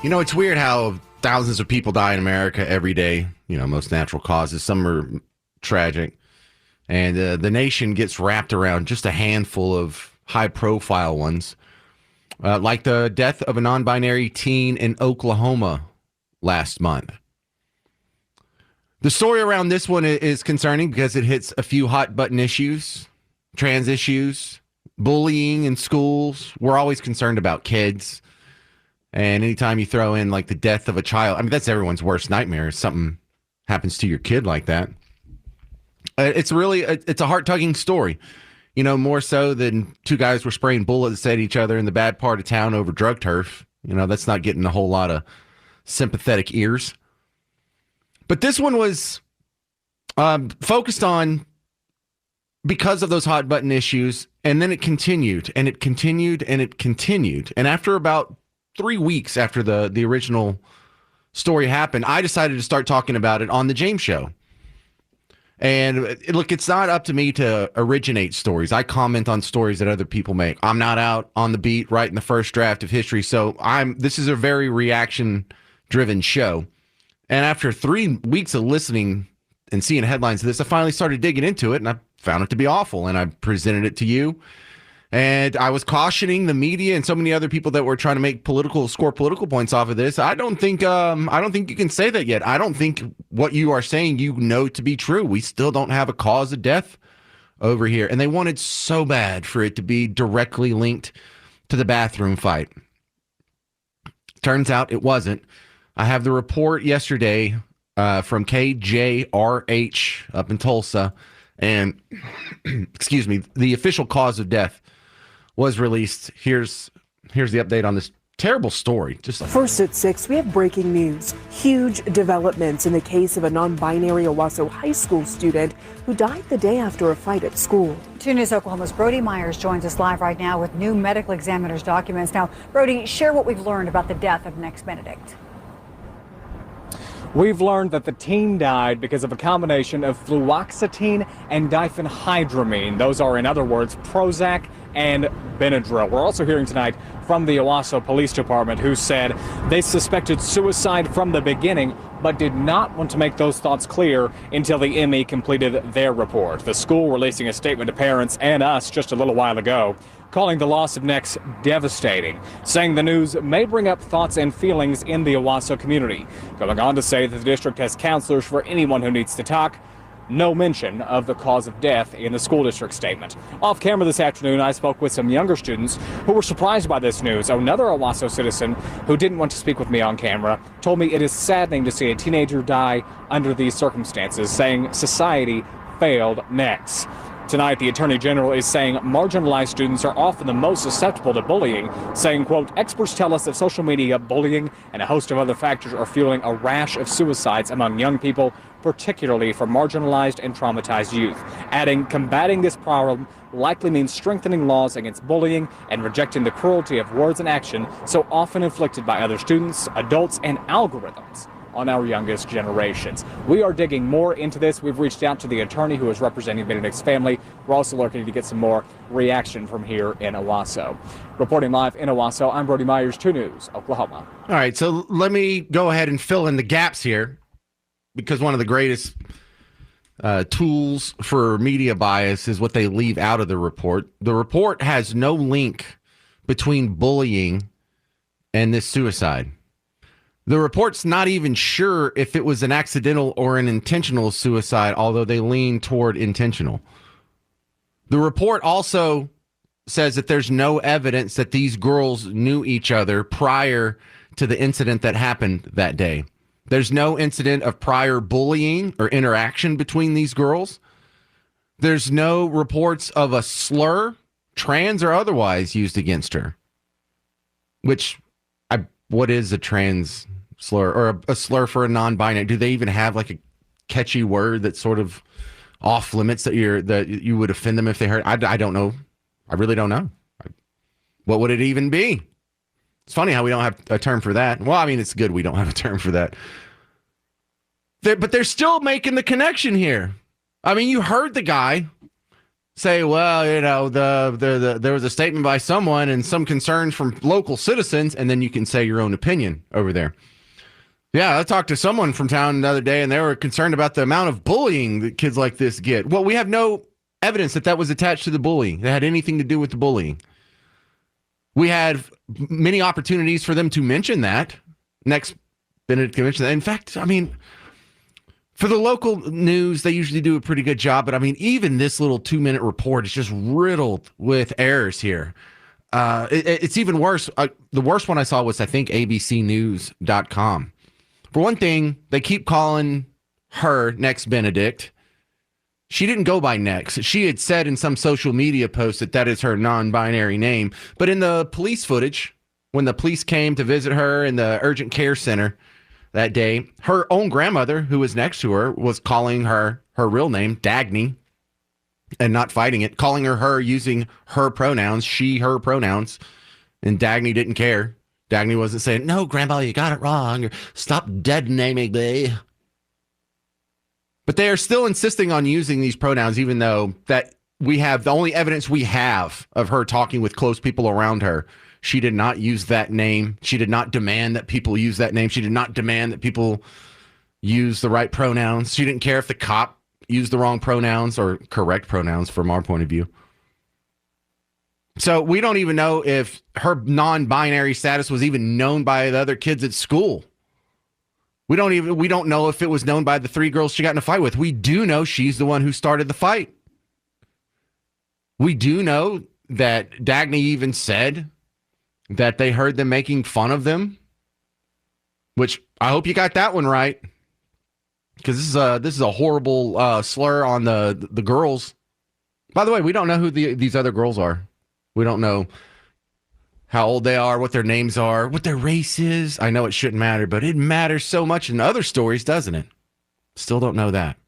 You know, it's weird how thousands of people die in America every day. You know, most natural causes. Some are tragic. And the nation gets wrapped around just a handful of high-profile ones, like the death of a non-binary teen in Oklahoma last month. The story around this one is concerning because it hits a few hot-button issues, trans issues, bullying in schools. We're always concerned about kids. And anytime you throw in like the death of a child, I mean, that's everyone's worst nightmare. If something happens to your kid like that. It's a heart-tugging story, you know, more so than two guys were spraying bullets at each other in the bad part of town over drug turf. You know, that's not getting a whole lot of sympathetic ears. But this one was focused on because of those hot-button issues, and then it continued, and it continued, and it continued. And after about 3 weeks after the original story happened, I decided to start talking about it on the James Show. And look, it's not up to me to originate stories. I comment on stories that other people make. I'm not out on the beat writing the first draft of history, so this is a very reaction-driven show. And after 3 weeks of listening and seeing headlines of this, I finally started digging into it, and I found it to be awful, and I presented it to you. And I was cautioning the media and so many other people that were trying to score political points off of this. I don't think you can say that yet. I don't think what you are saying you know to be true. We still don't have a cause of death over here. And they wanted so bad for it to be directly linked to the bathroom fight. Turns out it wasn't. I have the report yesterday from KJRH up in Tulsa. And, excuse me, the official cause of death was released. Here's the update on this terrible story. First at 6, we have breaking news. Huge developments in the case of a non-binary Owasso High School student who died the day after a fight at school. 2 News Oklahoma's Brody Myers joins us live right now with new medical examiner's documents. Now, Brody, share what we've learned about the death of Nex Benedict. We've learned that the teen died because of a combination of fluoxetine and diphenhydramine. Those are, in other words, Prozac and Benadryl. We're also hearing tonight from the Owasso Police Department, who said they suspected suicide from the beginning, but did not want to make those thoughts clear until the ME completed their report. The school releasing a statement to parents and us just a little while ago, calling the loss of Nex devastating, saying the news may bring up thoughts and feelings in the Owasso community. Going on to say that the district has counselors for anyone who needs to talk. No mention of the cause of death in the school district statement. Off camera this afternoon, I spoke with some younger students who were surprised by this news. Another Owasso citizen who didn't want to speak with me on camera told me it is saddening to see a teenager die under these circumstances, saying society failed Nex. Tonight, the Attorney General is saying marginalized students are often the most susceptible to bullying, saying, quote, experts tell us that social media, bullying, and a host of other factors are fueling a rash of suicides among young people, particularly for marginalized and traumatized youth. Adding, combating this problem likely means strengthening laws against bullying and rejecting the cruelty of words and action so often inflicted by other students, adults, and algorithms on our youngest generations. We are digging more into this. We've reached out to the attorney who is representing Benedict's family. We're also looking to get some more reaction from here in Owasso. Reporting live in Owasso, I'm Brody Myers, 2 News, Oklahoma. All right, so let me go ahead and fill in the gaps here, because one of the greatest tools for media bias is what they leave out of the report. The report has no link between bullying and this suicide. The report's not even sure if it was an accidental or an intentional suicide, although they lean toward intentional. The report also says that there's no evidence that these girls knew each other prior to the incident that happened that day. There's no incident of prior bullying or interaction between these girls. There's no reports of a slur, trans or otherwise, used against her. What is a trans slur or a slur for a non-binary? Do they even have like a catchy word that's sort of off limits that you would offend them if they heard? I don't know. I really don't know. What would it even be? It's funny how we don't have a term for that. Well, I mean, it's good we don't have a term for that. But they're still making the connection here. I mean, you heard the guy say, well, there was a statement by someone and some concerns from local citizens, and then you can say your own opinion over there. Yeah, I talked to someone from town the other day, and they were concerned about the amount of bullying that kids like this get. Well, we have no evidence that was attached to the bullying, that had anything to do with the bullying. We had many opportunities for them to mention that. Nex Benedict mentioned that. In fact, I mean, for the local news, they usually do a pretty good job. But I mean, even this little 2-minute report is just riddled with errors here. It's even worse. The worst one I saw was, I think, abcnews.com. For one thing, they keep calling her Nex Benedict. She didn't go by Nex. She had said in some social media post that is her non-binary name. But in the police footage, when the police came to visit her in the urgent care center that day, her own grandmother, who was next to her, was calling her real name, Dagny, and not fighting it, calling her using her pronouns, she, her pronouns, and Dagny didn't care. Dagny wasn't saying, no, Grandma, you got it wrong, or stop dead naming me. But they are still insisting on using these pronouns, even though that we have the only evidence we have of her talking with close people around her. She did not use that name. She did not demand that people use that name. She did not demand that people use the right pronouns. She didn't care if the cop used the wrong pronouns or correct pronouns from our point of view. So we don't even know if her non-binary status was even known by the other kids at school. We don't know if it was known by the 3 girls she got in a fight with. We do know she's the one who started the fight. We do know that Dagny even said that they heard them making fun of them, which I hope you got that one right, because this is a horrible slur on the girls. By the way, we don't know who these other girls are. We don't know how old they are, what their names are, what their race is. I know it shouldn't matter, but it matters so much in other stories, doesn't it? Still don't know that.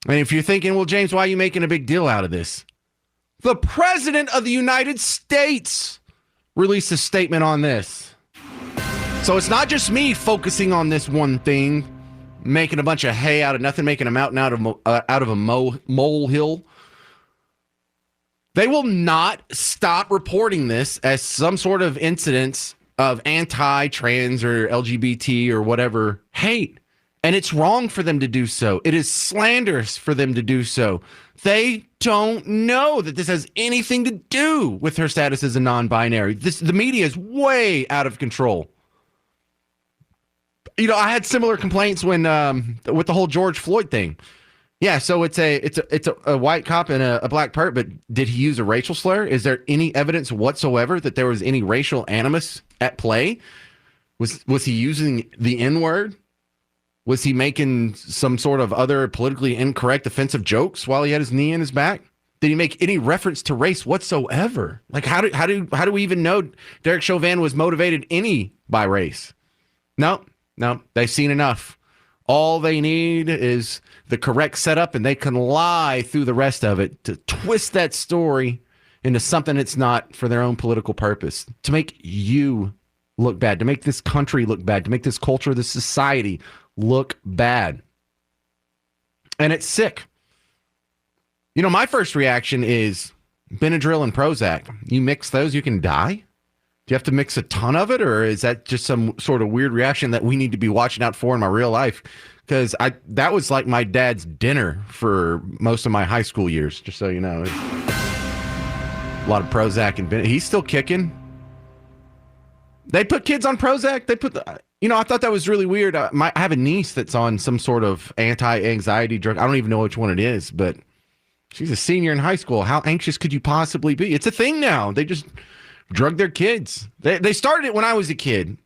And if you're thinking, well, James, why are you making a big deal out of this? The President of the United States released a statement on this. So it's not just me focusing on this one thing, making a bunch of hay out of nothing, making a mountain out of a molehill. They will not stop reporting this as some sort of incidents of anti-trans or LGBT or whatever hate. And it's wrong for them to do so. It is slanderous for them to do so. They don't know that this has anything to do with her status as a non-binary. The media is way out of control. You know, I had similar complaints when with the whole George Floyd thing. Yeah, so it's a white cop and a black perp, but did he use a racial slur? Is there any evidence whatsoever that there was any racial animus at play? Was he using the N-word? Was he making some sort of other politically incorrect offensive jokes while he had his knee in his back? Did he make any reference to race whatsoever? Like how do we even know Derek Chauvin was motivated any by race? No, they've seen enough. All they need is the correct setup, and they can lie through the rest of it to twist that story into something it's not for their own political purpose, to make you look bad, to make this country look bad, to make this culture, this society look bad. And it's sick. You know, my first reaction is Benadryl and Prozac. You mix those, you can die? Do you have to mix a ton of it, or is that just some sort of weird reaction that we need to be watching out for in my real life? Because that was like my dad's dinner for most of my high school years, just so you know. A lot of Prozac and Benadryl. He's still kicking. They put kids on Prozac. I thought that was really weird. I have a niece that's on some sort of anti-anxiety drug. I don't even know which one it is, but she's a senior in high school. How anxious could you possibly be? It's a thing now. They just drug their kids. They started it when I was a kid,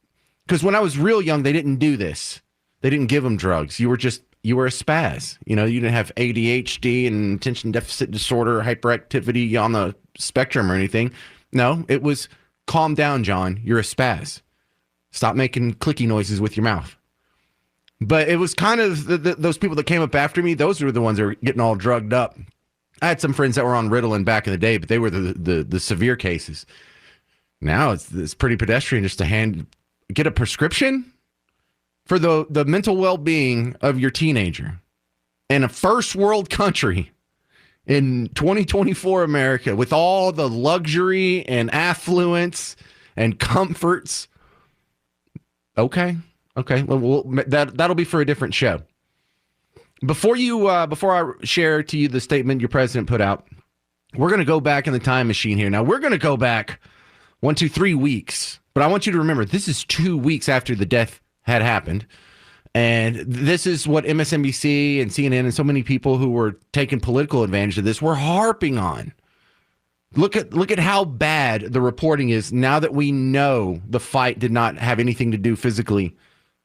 because when I was real young, they didn't do this. They didn't give them drugs. You were a spaz. You know, you didn't have ADHD and attention deficit disorder, hyperactivity on the spectrum or anything. No, it was calm down, John. You're a spaz. Stop making clicky noises with your mouth. But it was kind of those people that came up after me. Those were the ones that were getting all drugged up. I had some friends that were on Ritalin back in the day, but they were the severe cases. Now it's pretty pedestrian just to get a prescription for the mental well-being of your teenager in a first world country. in 2024 America with all the luxury and affluence and comforts. Okay. Well, that'll be for a different show. Before I share to you the statement your president put out, we're going to go back in the time machine here. Now, we're going to go back 3 weeks, but I want you to remember this is 2 weeks after the death had happened. And this is what MSNBC and CNN and so many people who were taking political advantage of this were harping on. Look at how bad the reporting is now that we know the fight did not have anything to do physically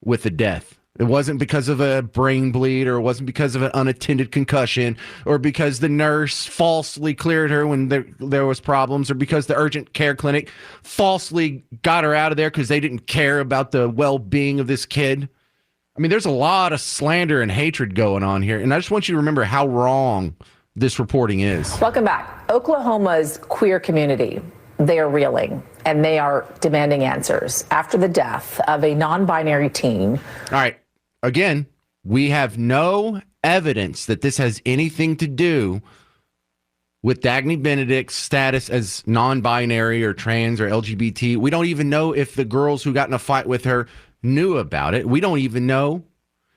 with the death. It wasn't because of a brain bleed, or it wasn't because of an unattended concussion, or because the nurse falsely cleared her when there was problems, or because the urgent care clinic falsely got her out of there because they didn't care about the well-being of this kid. I mean, there's a lot of slander and hatred going on here, and I just want you to remember how wrong this reporting is. Welcome back. Oklahoma's queer community, they are reeling, and they are demanding answers after the death of a non-binary teen. All right. Again, we have no evidence that this has anything to do with Dagny Benedict's status as non-binary or trans or LGBT. We don't even know if the girls who got in a fight with her knew about it. We don't even know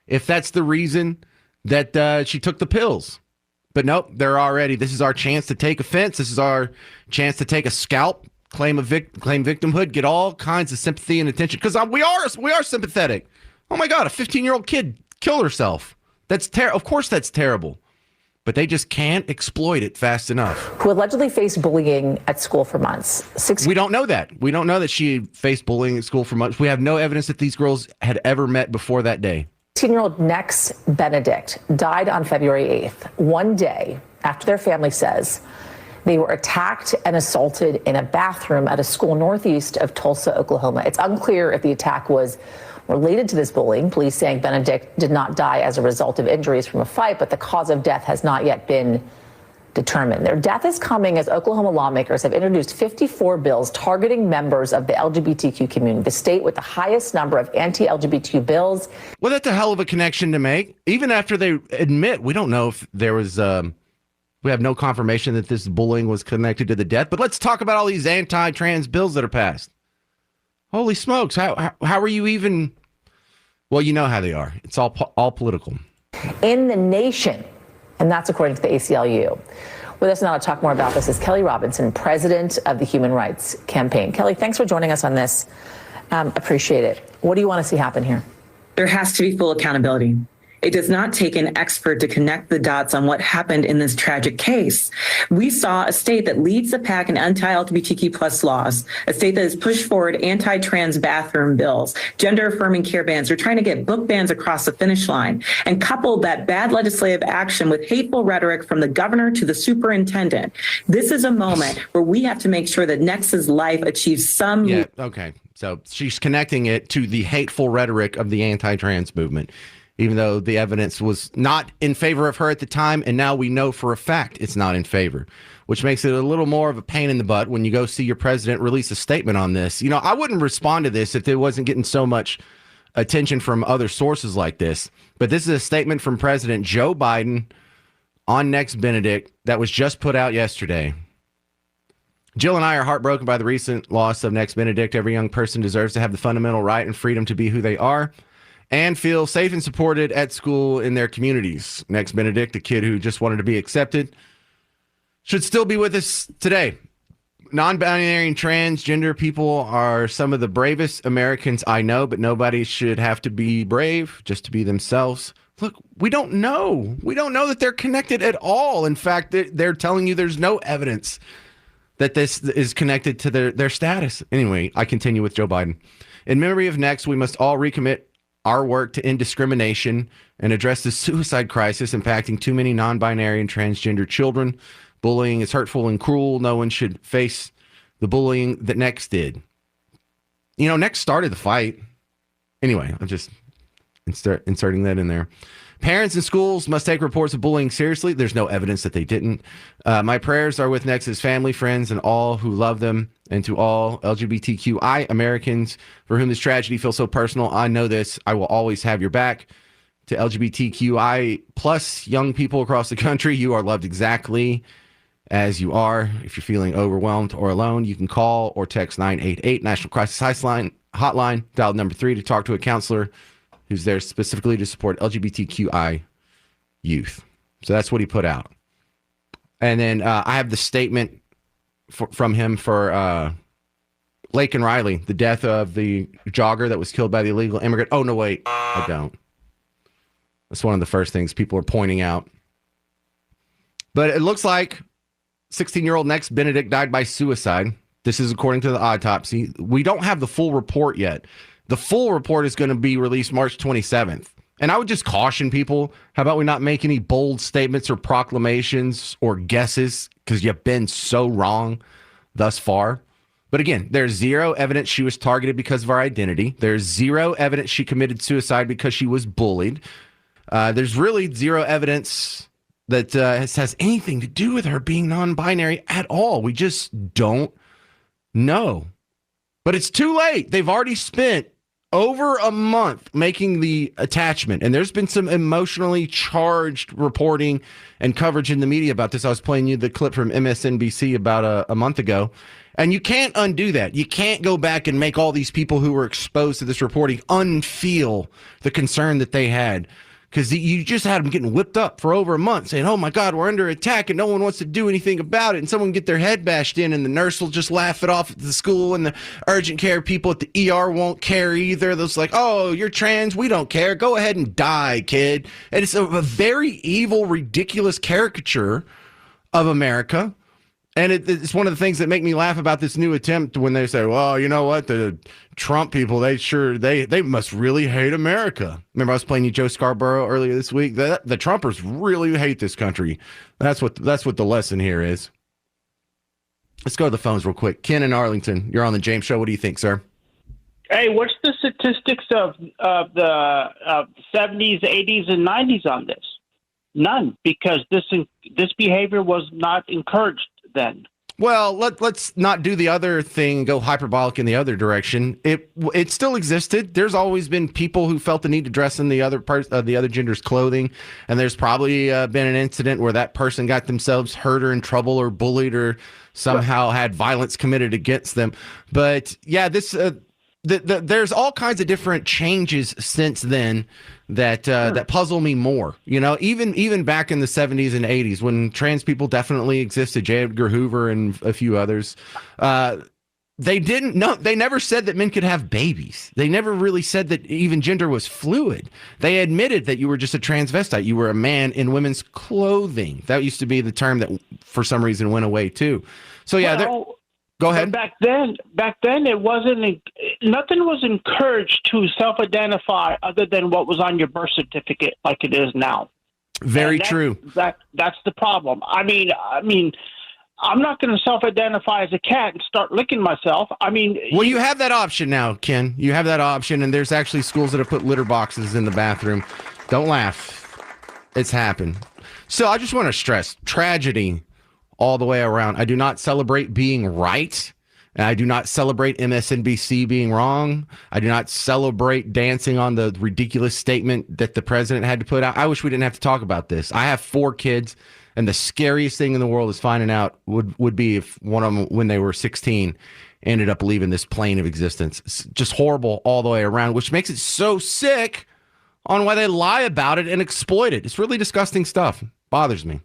if that's the reason that she took the pills. But nope, this is our chance to take offense. This is our chance to take a scalp, claim victimhood, get all kinds of sympathy and attention. Because we are sympathetic. Oh my God, a 15-year-old kid killed herself. Of course that's terrible. But they just can't exploit it fast enough. Who allegedly faced bullying at school for months. We don't know that. We don't know that she faced bullying at school for months. We have no evidence that these girls had ever met before that day. 16-year-old Nex Benedict died on February 8th, one day after their family says they were attacked and assaulted in a bathroom at a school northeast of Tulsa, Oklahoma. It's unclear if the attack was related to this bullying. Police saying Benedict did not die as a result of injuries from a fight, but the cause of death has not yet been determined. Their death is coming as Oklahoma lawmakers have introduced 54 bills targeting members of the LGBTQ community, the state with the highest number of anti-LGBTQ bills. Well, that's a hell of a connection to make. Even after they admit, we don't know if there was, we have no confirmation that this bullying was connected to the death. But let's talk about all these anti-trans bills that are passed. Holy smokes. How are you even? Well, you know how they are. It's all political. In the nation, and that's according to the ACLU. With us now to talk more about this is Kelly Robinson, president of the Human Rights Campaign. Kelly, thanks for joining us on this. Appreciate it. What do you want to see happen here? There has to be full accountability. It does not take an expert to connect the dots on what happened in this tragic case. We saw a state that leads the pack in anti-LGBTQ plus laws, a state that has pushed forward anti-trans bathroom bills, gender-affirming care bans. They're trying to get book bans across the finish line, and coupled that bad legislative action with hateful rhetoric from the governor to the superintendent. This is a moment where we have to make sure that Nex's life achieves some. Yeah, okay. So she's connecting it to the hateful rhetoric of the anti-trans movement, even though the evidence was not in favor of her at the time, and now we know for a fact it's not in favor, which makes it a little more of a pain in the butt when you go see your president release a statement on this. You know, I wouldn't respond to this if it wasn't getting so much attention from other sources like this, but this is a statement from President Joe Biden on Nex Benedict that was just put out yesterday. Jill and I are heartbroken by the recent loss of Nex Benedict. Every young person deserves to have the fundamental right and freedom to be who they are and feel safe and supported at school in their communities. Nex Benedict, a kid who just wanted to be accepted, should still be with us today. Non-binary and transgender people are some of the bravest Americans I know, but nobody should have to be brave just to be themselves. Look, we don't know. We don't know that they're connected at all. In fact, they're telling you there's no evidence that this is connected to their status. Anyway, I continue with Joe Biden. In memory of Nex, we must all recommit our work to end discrimination and address the suicide crisis impacting too many non-binary and transgender children. Bullying is hurtful and cruel. No one should face the bullying that Nex did. You know, Nex started the fight. Anyway, I'm just inserting that in there. Parents and schools must take reports of bullying seriously. There's no evidence that they didn't. My prayers are with Nex's family, friends, and all who love them, and to all LGBTQI Americans for whom this tragedy feels so personal. I know this. I will always have your back. to LGBTQI plus young people across the country. You are loved exactly as you are. If you're feeling overwhelmed or alone, you can call or text 988 National Crisis Hotline, dial number 3 to talk to a counselor who's there specifically to support LGBTQI youth. So that's what he put out. And then I have the statement from him for Lake and Riley, the death of the jogger that was killed by the illegal immigrant. Oh, no, wait, I don't. That's one of the first things people are pointing out. But it looks like 16-year-old Nex Benedict died by suicide. This is according to the autopsy. We don't have the full report yet. The full report is going to be released March 27th. And I would just caution people, how about we not make any bold statements or proclamations or guesses, because you've been so wrong thus far. But again, there's zero evidence she was targeted because of her identity. There's zero evidence she committed suicide because she was bullied. There's really zero evidence that has anything to do with her being non-binary at all. We just don't know. But it's too late. They've already spent over a month making the attachment, and there's been some emotionally charged reporting and coverage in the media about this. I was playing you the clip from MSNBC about a month ago, and you can't undo that. You can't go back and make all these people who were exposed to this reporting unfeel the concern that they had, because you just had them getting whipped up for over a month saying, oh my God, we're under attack and no one wants to do anything about it. And someone get their head bashed in and the nurse will just laugh it off at the school, and the urgent care people at the ER won't care either. They're like, oh, you're trans. We don't care. Go ahead and die, kid. And it's a very evil, ridiculous caricature of America. And it's one of the things that make me laugh about this new attempt when they say, well, you know what, the Trump people, they must really hate America. Remember I was playing you Joe Scarborough earlier this week? The Trumpers really hate this country. That's what the lesson here is. Let's go to the phones real quick. Ken in Arlington, you're on the James Show. What do you think, sir? Hey, what's the statistics of the 70s, 80s, and 90s on this? None, because this behavior was not encouraged then. Well, let's not do the other thing and go hyperbolic in the other direction. It still existed. There's always been people who felt the need to dress in the other the other gender's clothing, and there's probably been an incident where that person got themselves hurt or in trouble or bullied or somehow had violence committed against them. But yeah, this there's all kinds of different changes since then that puzzle me more. You know, even back in the 70s and 80s when trans people definitely existed, J. Edgar Hoover and a few others, they never said that men could have babies. They never really said that even gender was fluid. They admitted that you were just a transvestite. You were a man in women's clothing. That used to be the term that for some reason went away too. So yeah, go ahead. Back then, it wasn't. Nothing was encouraged to self-identify other than what was on your birth certificate, like it is now. Very true. That's the problem. I mean, I'm not going to self-identify as a cat and start licking myself. Well, you have that option now, Ken. You have that option, and there's actually schools that have put litter boxes in the bathroom. Don't laugh. It's happened. So I just want to stress tragedy all the way around. I do not celebrate being right. And I do not celebrate MSNBC being wrong. I do not celebrate dancing on the ridiculous statement that the president had to put out. I wish we didn't have to talk about this. I have 4 kids, and the scariest thing in the world is finding out would be if one of them, when they were 16, ended up leaving this plane of existence. It's just horrible all the way around, which makes it so sick on why they lie about it and exploit it. It's really disgusting stuff. Bothers me.